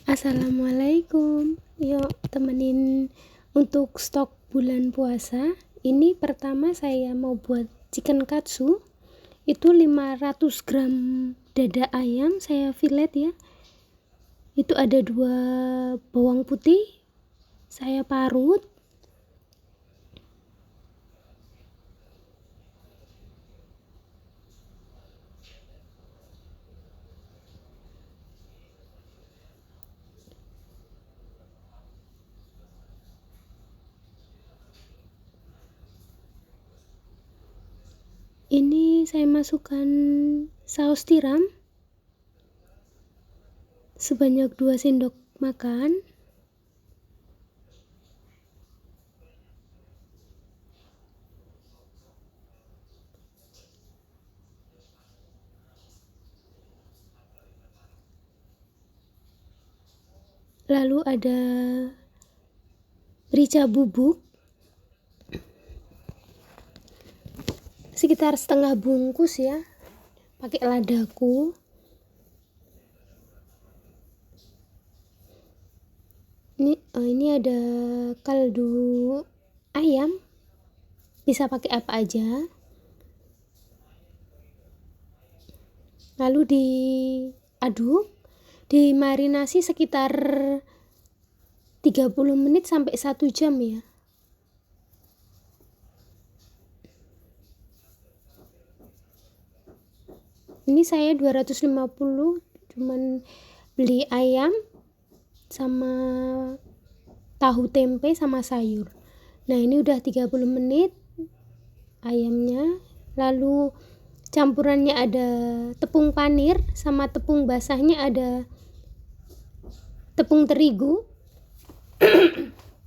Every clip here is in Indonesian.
Assalamualaikum. Yuk temenin untuk stok bulan puasa. Ini pertama saya mau buat chicken katsu. Itu 500 gram dada ayam saya fillet ya. Itu ada 2 bawang putih saya parut. Ini saya masukkan saus tiram sebanyak 2 sendok makan. Lalu ada merica bubuk sekitar setengah bungkus ya, pakai ladaku. Ini ada kaldu ayam, bisa pakai apa aja. Lalu diaduk, dimarinasi sekitar 30 menit sampai 1 jam ya. Ini saya 250 cuman beli ayam sama tahu tempe sama sayur. Nah, ini udah 30 menit ayamnya. Lalu campurannya ada tepung panir sama tepung basahnya ada tepung terigu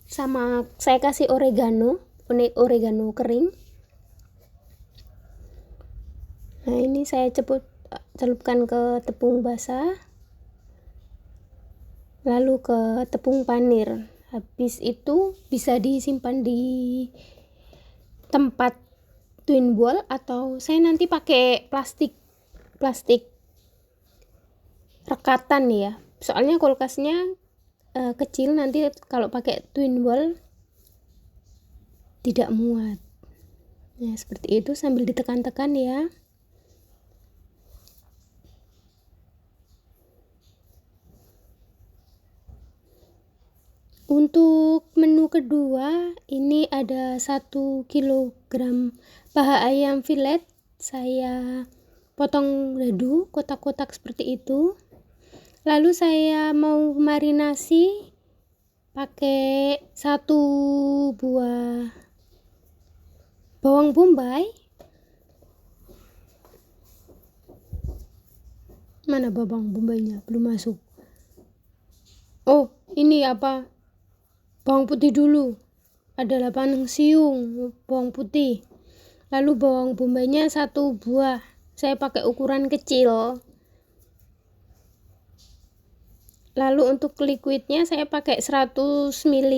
sama saya kasih oregano kering. Nah, ini saya celupkan ke tepung basah, lalu ke tepung panir. Habis itu bisa disimpan di tempat twin ball atau saya nanti pakai plastik rekatan ya, soalnya kulkasnya kecil, nanti kalau pakai twin ball tidak muat. Nah, seperti itu sambil ditekan-tekan ya. Untuk menu kedua, ini ada 1 kilogram paha ayam fillet. Saya potong dadu kotak-kotak seperti itu. Lalu saya mau marinasi pakai 1 buah bawang bombay. Mana bawang bombaynya? Belum masuk. Oh, ini apa? Bawang putih dulu. Ada 8 siung bawang putih. Lalu bawang bombaynya 1 buah. Saya pakai ukuran kecil. Lalu untuk liquidnya saya pakai 100 ml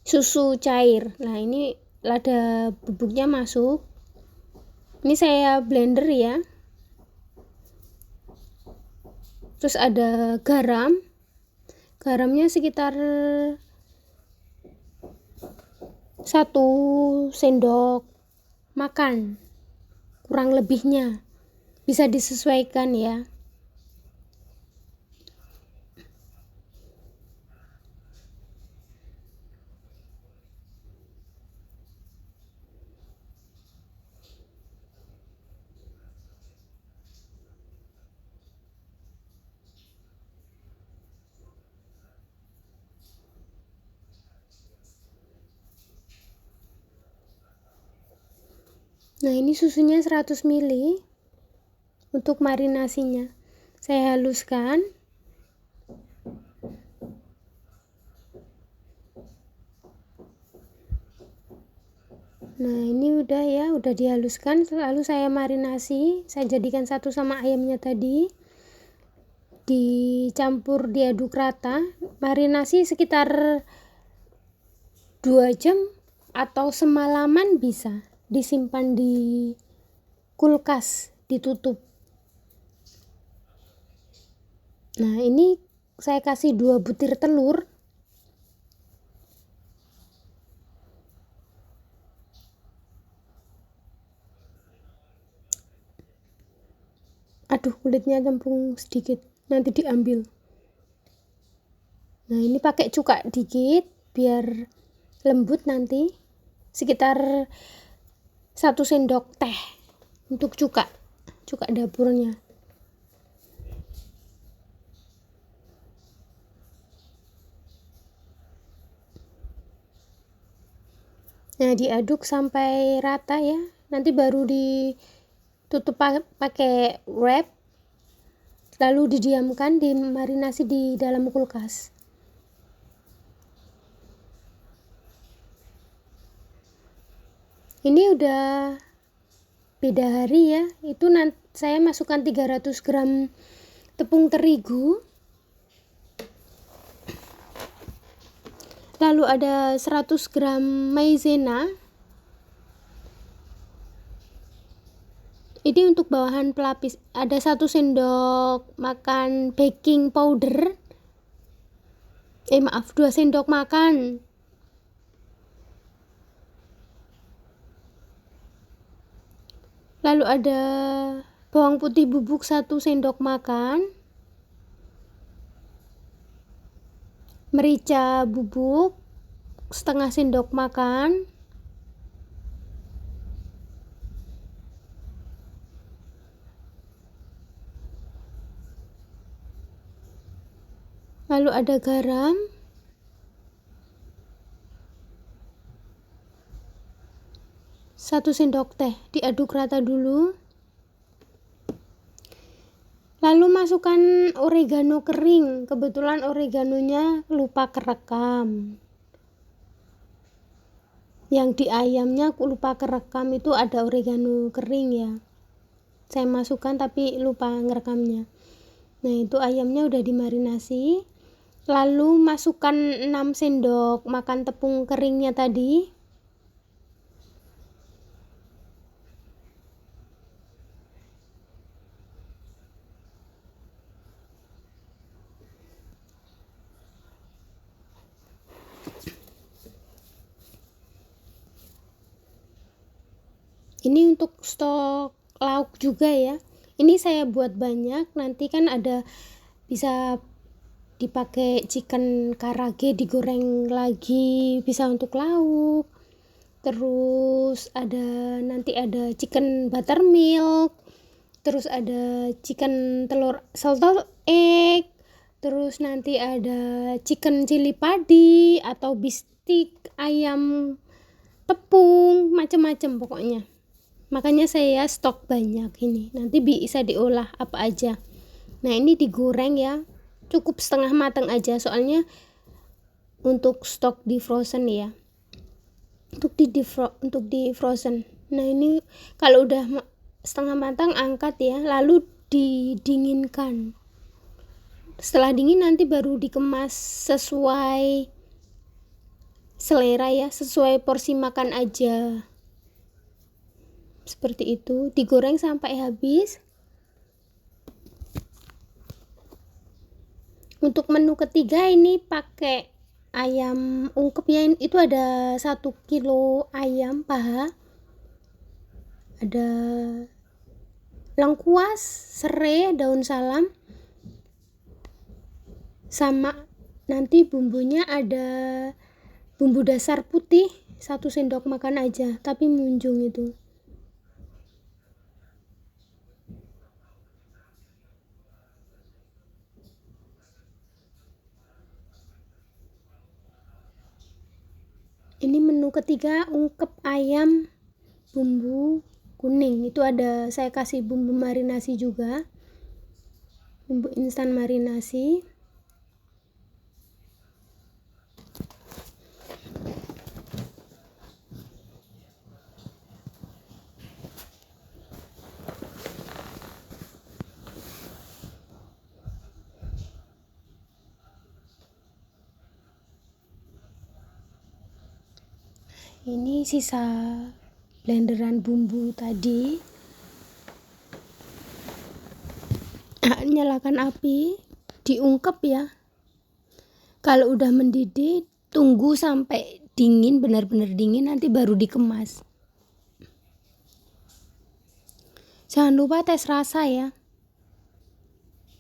susu cair. Nah, ini lada bubuknya masuk. Ini saya blender ya. Terus ada garam. Garamnya sekitar 1 sendok makan. Kurang lebihnya. Bisa disesuaikan ya. Nah, ini susunya 100 ml untuk marinasinya. Saya haluskan. Nah, ini udah ya, udah dihaluskan. Lalu saya marinasi, saya jadikan satu sama ayamnya tadi. Dicampur, diaduk rata. Marinasi sekitar 2 jam atau semalaman bisa. Disimpan di kulkas, ditutup. Nah, ini saya kasih 2 butir telur. Aduh, kulitnya cemplung sedikit, nanti diambil. Nah, ini pakai cuka dikit biar lembut nanti, sekitar 1 sendok teh untuk cuka dapurnya. Nah, diaduk sampai rata ya, nanti baru ditutup pakai wrap, lalu didiamkan, dimarinasi di dalam kulkas. Ini udah beda hari ya, itu nanti saya masukkan 300 gram tepung terigu, lalu ada 100 gram maizena. Ini untuk bawahan pelapis, ada 1 sendok makan baking powder, 2 sendok makan. Lalu ada bawang putih bubuk 1 sendok makan, merica bubuk setengah sendok makan, lalu ada garam, satu sendok teh, diaduk rata dulu. Lalu masukkan oregano kering, kebetulan oreganonya lupa kerekam. Yang di ayamnya aku lupa kerekam, itu ada oregano kering ya. Saya masukkan tapi lupa ngerekamnya. Nah, itu ayamnya udah dimarinasi. Lalu masukkan 6 sendok makan tepung keringnya tadi. Ini untuk stok lauk juga ya. Ini saya buat banyak, nanti kan ada bisa dipakai chicken karage digoreng lagi, bisa untuk lauk. Terus nanti ada chicken buttermilk, terus ada chicken telur salted egg, terus nanti ada chicken cili padi atau bistik ayam tepung, macam-macam pokoknya. Makanya saya stok banyak ini, nanti bisa diolah apa aja. Nah, ini digoreng ya, cukup setengah matang aja, soalnya untuk stok di frozen ya, untuk di frozen. Nah, ini kalau udah setengah matang angkat ya, lalu didinginkan. Setelah dingin nanti baru dikemas sesuai selera ya, sesuai porsi makan aja. Seperti itu, digoreng sampai habis. Untuk menu ketiga ini pakai ayam ungkep ya, itu ada 1 kilo ayam paha, ada lengkuas, serai, daun salam, sama nanti bumbunya ada bumbu dasar putih 1 sendok makan aja, tapi munjung itu. Ini menu ketiga, ungkep ayam bumbu kuning, itu ada saya kasih bumbu marinasi juga, bumbu instan marinasi. Ini sisa blenderan bumbu tadi. Nyalakan api. diungkep ya. Kalau udah mendidih, tunggu sampai dingin, benar-benar dingin, nanti baru dikemas. Jangan lupa tes rasa ya.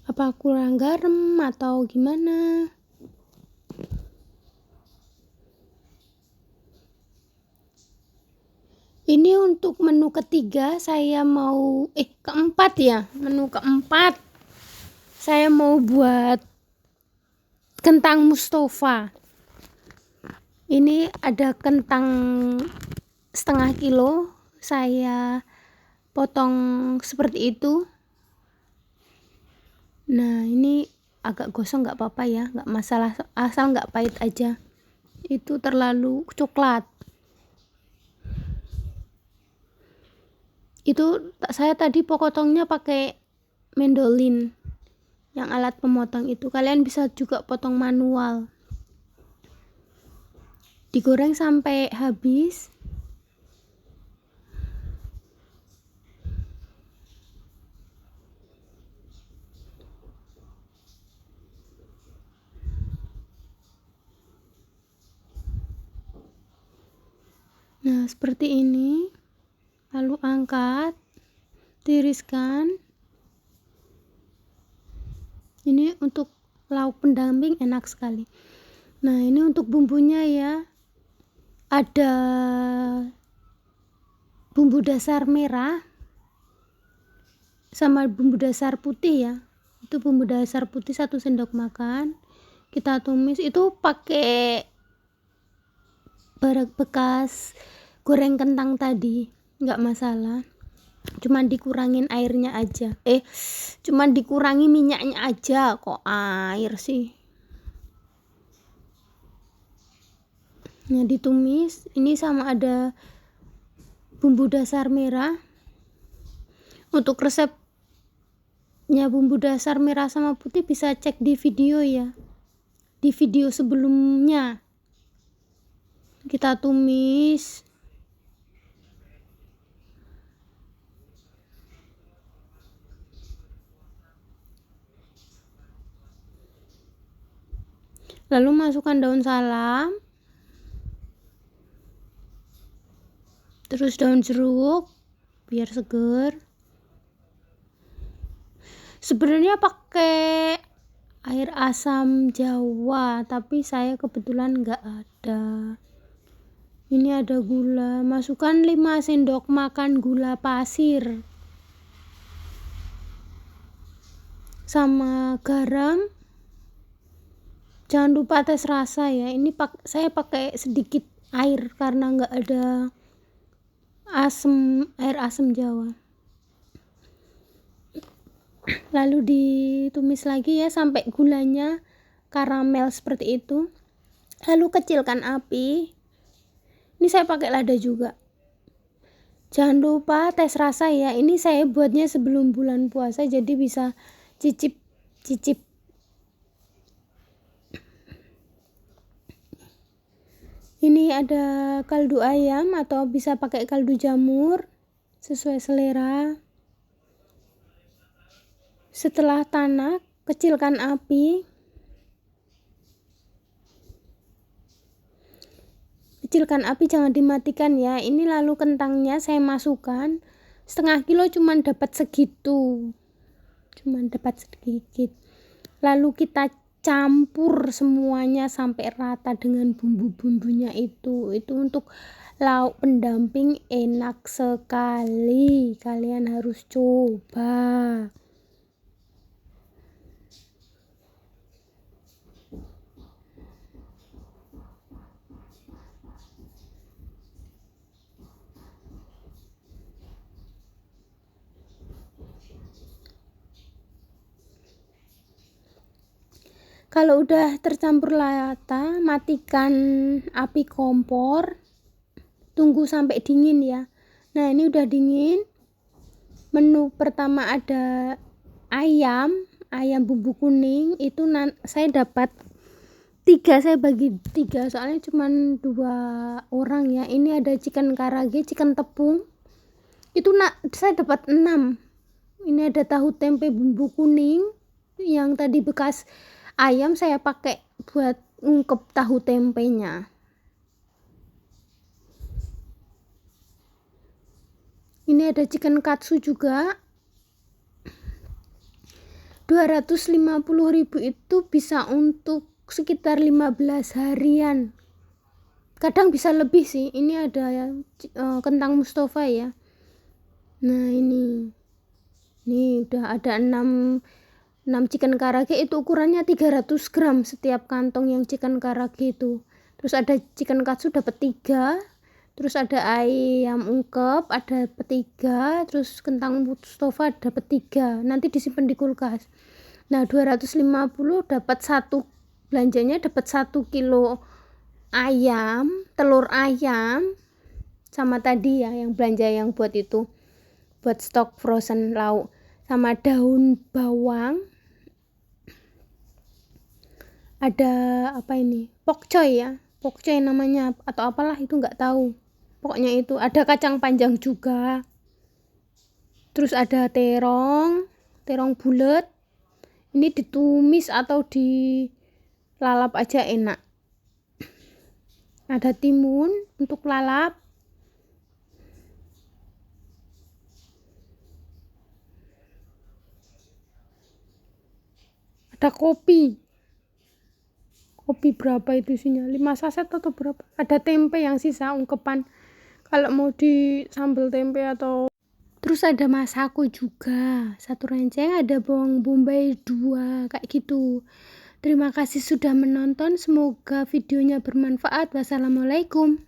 Apa kurang garam atau gimana? Ini untuk menu ketiga saya mau keempat ya. Menu keempat saya mau buat kentang Mustafa. Ini ada kentang setengah kilo, saya potong seperti itu. Nah, ini agak gosong nggak apa-apa ya, nggak masalah, asal nggak pahit aja. Itu terlalu coklat. Itu saya tadi potongnya pakai mendolin, yang alat pemotong itu. Kalian bisa juga potong manual. Digoreng sampai habis. Nah, seperti ini. Lalu angkat, tiriskan. Ini untuk lauk pendamping, enak sekali. Nah, ini untuk bumbunya ya. Ada bumbu dasar merah sama bumbu dasar putih ya. Itu bumbu dasar putih 1 sendok makan. Kita tumis, itu pakai bekas goreng kentang tadi, nggak masalah. Cuman dikurangin airnya aja. Cuman dikurangi minyaknya aja, kok air sih. Nah, ditumis. Ini sama ada bumbu dasar merah. Untuk resepnya bumbu dasar merah sama putih bisa cek di video ya. Di video sebelumnya. Kita tumis. Lalu masukkan daun salam. Terus daun jeruk biar seger. Sebenarnya pakai air asam Jawa, tapi saya kebetulan nggak ada. Ini ada gula, masukkan 5 sendok makan gula pasir sama garam. Jangan lupa tes rasa ya. Ini saya pakai sedikit air karena nggak ada air asam Jawa. Lalu ditumis lagi ya sampai gulanya karamel seperti itu. Lalu kecilkan api. Ini saya pakai lada juga. Jangan lupa tes rasa ya. Ini saya buatnya sebelum bulan puasa, jadi bisa cicip. Ini ada kaldu ayam atau bisa pakai kaldu jamur sesuai selera. Setelah tanak, kecilkan api. Kecilkan api, jangan dimatikan ya. Ini lalu kentangnya saya masukkan. Setengah kilo cuman dapat segitu. Sedikit. Lalu kita campur semuanya sampai rata dengan bumbu-bumbunya itu untuk lauk pendamping, enak sekali. Kalian harus coba. Kalau udah tercampur rata, matikan api kompor. Tunggu sampai dingin ya. Nah, ini udah dingin. Menu pertama ada ayam bumbu kuning. Itu saya dapat 3, saya bagi 3 soalnya cuma 2 orang ya. Ini ada chicken karage, chicken tepung. Itu saya dapat 6. Ini ada tahu tempe bumbu kuning. yang tadi bekas ayam saya pakai buat ngungkep tahu tempenya. Ini ada chicken katsu juga. 250.000 itu bisa untuk sekitar 15 harian. Kadang bisa lebih sih. Ini ada kentang Mustafa ya. Nah, ini udah ada 6 chicken karage, itu ukurannya 300 gram setiap kantong yang chicken karage itu. Terus ada chicken katsu dapat 3, terus ada ayam ungkep ada dapat 3, terus kentang Mustafa dapat 3. Nanti disimpan di kulkas. Nah, 250 dapat 1, belanjanya dapat 1 kilo ayam, telur ayam, sama tadi ya yang belanja yang buat itu, buat stok frozen lauk, sama daun bawang, ada apa ini, pokcoy ya, pokcoy namanya atau apalah itu nggak tahu, pokoknya itu ada kacang panjang juga, terus ada terong bulat, ini ditumis atau dilalap aja enak. Ada timun untuk lalap, ada kopi berapa itu isinya, 5 saset atau berapa, ada tempe yang sisa ungkepan kalau mau di sambal tempe atau. Terus ada masako juga 1 renceng, ada bawang bombay 2 kayak gitu. Terima kasih sudah menonton, semoga videonya bermanfaat. Wassalamualaikum.